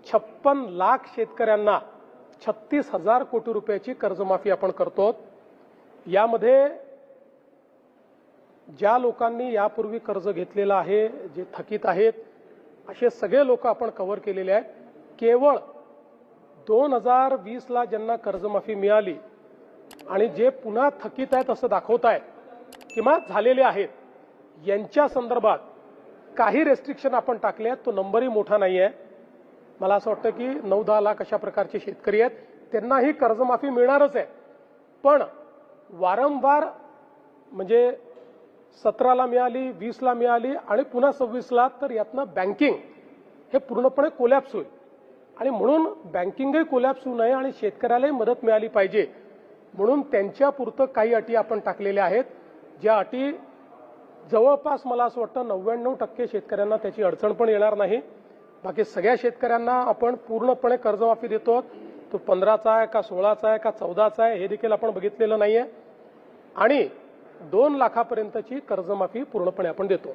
56 लाख शेतकऱ्यांना 36,000 कोटी रुपयाची कर्जमाफी आपण करतो। यामध्ये ज्या लोकांनी यापूर्वी कर्ज घेतलेलं आहे, जे थकीत आहेत, असे सगळे लोक आपण कव्हर केलेले आहेत। केवळ 2020 ला ज्यांना कर्जमाफी मिळाली आणि जे पुन्हा थकीत आहेत असं दाखवत आहेत किंवा झालेले आहेत, यांच्या संदर्भात काही रेस्ट्रिक्शन आपण टाकले आहेत। तो नंबरही मोठा नाही आहे। मला असं वाटतं की 9-10 लाख अशा प्रकारचे शेतकरी आहेत, त्यांनाही कर्जमाफी मिळणारच आहे। पण वारंवार म्हणजे 17 ला मिळाली, 20 ला मिळाली आणि पुन्हा 26 ला, तर यातनं बँकिंग हे पूर्णपणे कोलॅप्स होईल आणि म्हणून बँकिंगही कोलॅप्स होऊ नये आणि शेतकऱ्यालाही मदत मिळाली पाहिजे म्हणून त्यांच्यापुरतं काही अटी आपण टाकलेल्या आहेत, ज्या अटी जवळपास मला असं वाटतं 99% शेतकऱ्यांना त्याची अडचण पण येणार नाही। बाकी सगळ्या शेतकऱ्यांना आपण पूर्णपणे कर्जमाफी देतो। तो 15चा आहे का 16चा आहे का 14चा आहे हे देखील आपण बघितलेलं नाहीये आणि 2 लाखापर्यंतची कर्जमाफी पूर्णपणे आपण देतो।